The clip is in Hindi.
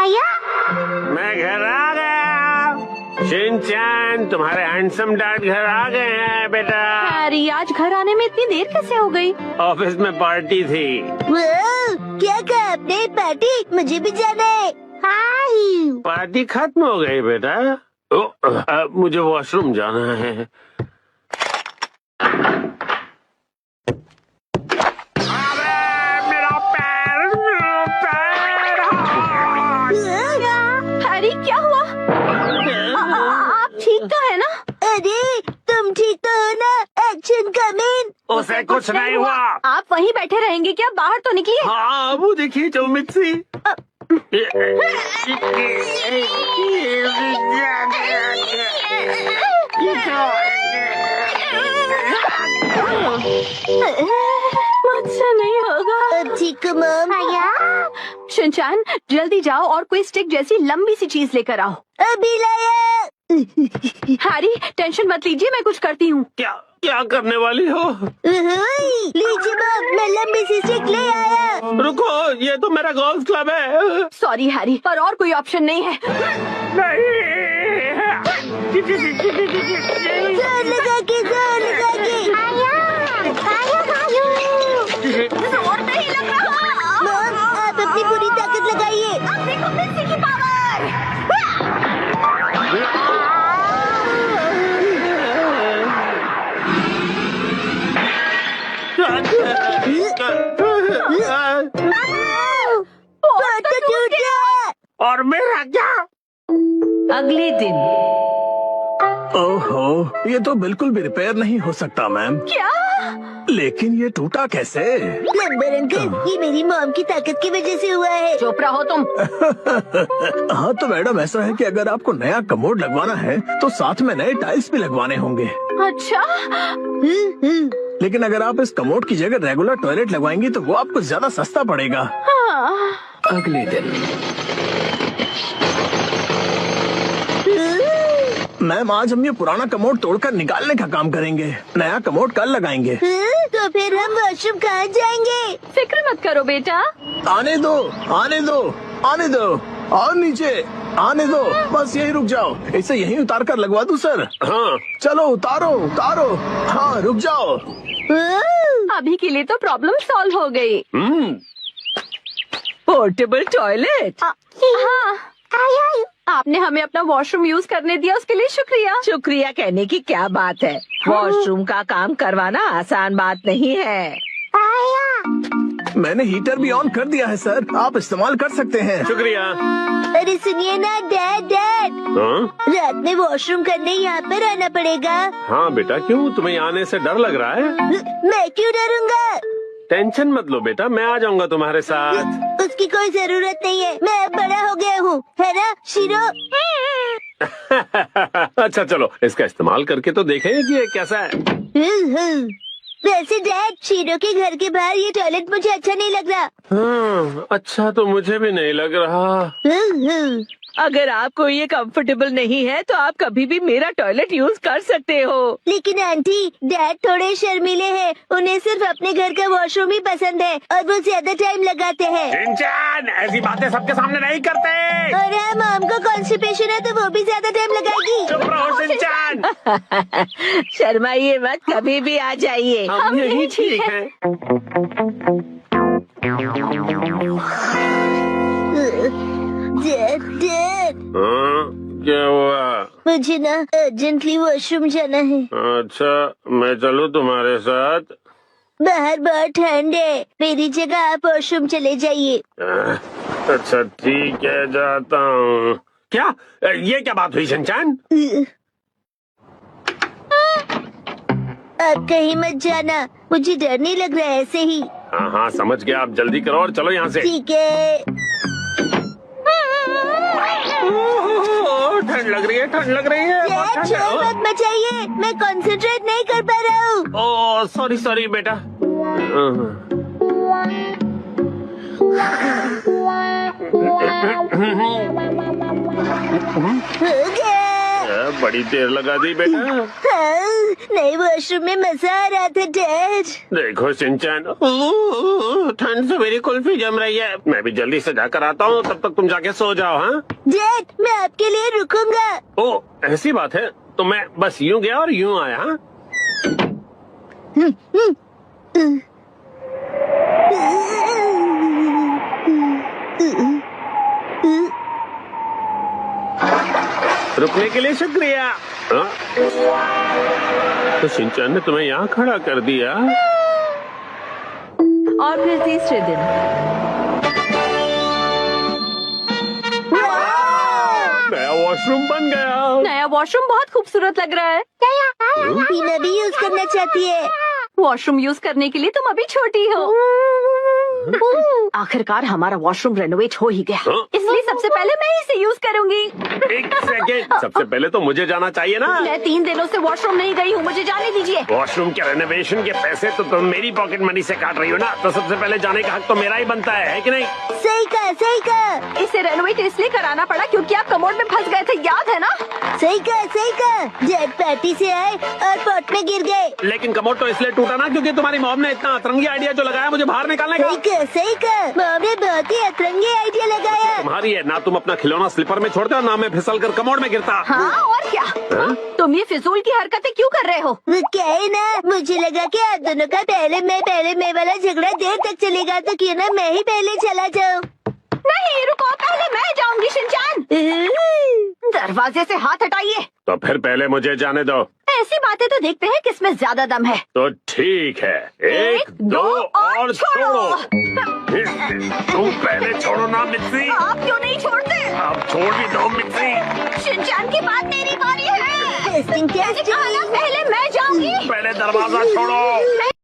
मैं घर आ गया। शिनचैन, तुम्हारे हैंडसम डैड घर आ गए हैं बेटा। हैरी, आज घर आने में इतनी देर कैसे हो गई? ऑफिस में पार्टी थी। क्या कहा आपने? पार्टी? मुझे भी जाना है। पार्टी खत्म हो गई बेटा। मुझे वॉशरूम जाना है। मेरा पैर। हैरी, क्या हुआ? आप ठीक तो है ना? अरे तुम ठीक तो हो ना? Action coming. उसे कुछ नहीं हुआ। आप वहीं बैठे रहेंगे क्या? बाहर तो निकलिए। हाँ, वो देखिए जो मिक्सी। मुझसे नहीं होगा। अब ठीक हो मॉम? शिनचैन, जल्दी जाओ और कोई स्टिक जैसी लंबी सी चीज लेकर आओ। अभी लाया। हैरी, टेंशन मत लीजिए, मैं कुछ करती हूँ। क्या क्या करने वाली हो? लीजिए मॉम, मैं लंबी सी स्टिक ले आया। रुको, ये तो मेरा गोल्फ क्लब है। सॉरी हैरी, पर और कोई ऑप्शन नहीं है। जोर लगा के जोर लगा के। जोर नहीं लग रहा। मॉम, आप अपनी पूरी ताकत लगाइए। अब देखो मिक्सी की पावर। बहुत तो टूट गया। और मेरा क्या? अगले दिन। ओहो, ये तो बिल्कुल भी रिपेयर नहीं हो सकता मैम। क्या? लेकिन ये टूटा कैसे? प्लम्बर अंकल, ये मेरी मॉम की ताकत की वजह से हुआ है। चोपड़ा हो तुम। हाँ तो मैडम, ऐसा है कि अगर आपको नया कमोड लगवाना है तो साथ में नए टाइल्स भी लगवाने होंगे। अच्छा, लेकिन अगर आप इस कमोड की जगह रेगुलर टॉयलेट लगवाएंगी तो वो आपको ज्यादा सस्ता पड़ेगा। हाँ। अगले दिन। मैम, आज हम ये पुराना कमोड तोड़कर निकालने का काम करेंगे। नया कमोड कल लगाएंगे। तो फिर हम वॉशरूम कहाँ जाएंगे? फिक्र मत करो बेटा। आने दो, आने दो, आने दो। और नीचे आने दो। बस यही रुक जाओ। इसे यहीं उतार कर लगवा दूं सर? हाँ, चलो उतारो उतारो। हाँ रुक जाओ। अभी के लिए तो प्रॉब्लम सॉल्व हो गई। Portable toilet. हाँ, आपने हमें अपना वॉशरूम यूज करने दिया, उसके लिए शुक्रिया। शुक्रिया कहने की क्या बात है। वॉशरूम का काम करवाना आसान बात नहीं है। मैंने हीटर भी ऑन कर दिया है सर, आप इस्तेमाल कर सकते हैं। शुक्रिया। अरे सुनिए ना डैड, हाँ? रात में वॉशरूम करने यहाँ पर आना पड़ेगा। हाँ बेटा, क्यों? तुम्हें आने से डर लग रहा है? मैं क्यों डरूंगा? टेंशन मत लो बेटा, मैं आ जाऊंगा तुम्हारे साथ। उसकी कोई जरूरत नहीं है, मैं अब बड़ा हो गया हूँ, है ना शिरो? अच्छा चलो, इसका इस्तेमाल करके तो देखें कि ये कैसा है। वैसे डैड, शिरो के घर के बाहर ये टॉयलेट मुझे अच्छा नहीं लग रहा। हाँ, अच्छा तो मुझे भी नहीं लग रहा। अगर आपको ये कंफर्टेबल नहीं है तो आप कभी भी मेरा टॉयलेट यूज कर सकते हो। लेकिन आंटी, डैड थोड़े शर्मीले हैं, उन्हें सिर्फ अपने घर का वॉशरूम ही पसंद है और वो ज्यादा टाइम लगाते हैं। शिनचैन, ऐसी बातें सबके सामने नहीं करते। और हाँ, मॉम को कॉन्स्टिपेशन है तो वो भी ज्यादा टाइम लगाएगी। चुप रहो शिनचैन। शर्माइए मत, कभी भी आ जाइए। हम यही ठीक है। डैड, हाँ, क्या हुआ? मुझे ना अर्जेंटली वॉशरूम जाना है। अच्छा, मैं चलूं तुम्हारे साथ? बाहर बहुत ठंड है, मेरी जगह आप वॉशरूम चले जाइए। अच्छा ठीक है, जाता हूँ। क्या? ये क्या बात हुई शिनचैन? आप कहीं मत जाना, मुझे डर नहीं लग रहा है ऐसे ही। हाँ हाँ समझ गया, आप जल्दी करो और चलो यहाँ से। ठीक है। ठंड लग रही है, ठंड लग रही है। बहुत डैड, ठंड है। शोर मत मचाइए, मैं कंसंट्रेट नहीं कर पा रहा हूँ। ओह सॉरी सॉरी बेटा। हो गया। बड़ी देर लगा दी बेटा। हाँ, नए वॉशरूम में मजा आ रहा था डैड। देखो सिंचन, ठंड से मेरी कुल्फी जम रही है। मैं भी जल्दी से जाकर आता हूँ, तब तक तुम जाके सो जाओ। हाँ डैड, मैं आपके लिए रुकूंगा। ओ, ऐसी बात है, तो मैं बस यूं गया और यूं आया। हाँ? रुकने के लिए शुक्रिया। हाँ? तो सिंचन ने तुम्हें यहाँ खड़ा कर दिया। और फिर तीसरे दिन नया वॉशरूम बन गया। नया वॉशरूम बहुत खूबसूरत लग रहा है। टीना भी यूज करना चाहती है। वॉशरूम यूज करने के लिए तुम अभी छोटी हो। आखिरकार हमारा वॉशरूम रेनोवेट हो ही गया, हाँ? इसलिए सबसे पहले मैं इसे यूज करूंगी। एक सेकेंड, सबसे पहले तो मुझे जाना चाहिए ना। मैं 3 दिनों से वॉशरूम नहीं गई हूँ, मुझे जाने दीजिए। वॉशरूम के रेनोवेशन के पैसे तो तुम मेरी पॉकेट मनी से काट रही हो ना, तो सबसे पहले जाने का हक तो मेरा ही बनता है कि नहीं? सही कहा, सही कहा, इसे रेनोवेट इसलिए कराना पड़ा क्योंकि आप कमोड में फंस गए थे, याद है ना? सही कहा, सही कहा। डैड पार्टी से आए और पॉट में गिर गए। लेकिन कमोड तो इसलिए टूटा ना क्योंकि तुम्हारी मॉम ने इतना अतरंगी आइडिया जो लगाया मुझे बाहर निकालने का। सही कहा, सही कहा। मॉम ने बहुत ही अतरंगी आइडिया लगाया। तुम्हारी है ना, तुम अपना खिलौना स्लीपर में छोड़ते हो ना मैं फिसल कर कमोड में गिरता। हाँ और क्या? हाँ? तुम ये फिजूल की हरकतें क्यों कर रहे हो? वो क्या है ना, मुझे लगा कि आप दोनों का पहले मैं वाला झगड़ा देर तक चलेगा, तो क्यों ना मैं ही पहले चला जाऊं। नहीं रुको, पहले मैं जाऊंगी शिनचान। दरवाजे से हाथ हटाइए। तो फिर पहले मुझे जाने दो। ऐसी बातें तो देखते हैं किसमें ज्यादा दम है। तो ठीक है, 1 2 और छोड़ो। तुम पहले छोड़ो ना मित्सी। आप क्यों नहीं छोड़ते? अब छोड़ भी दो मित्सी। शिनचान की बात मेरी बारी है। Testing testing. पहले मैं जाऊंगी। पहले दरवाजा छोड़ो।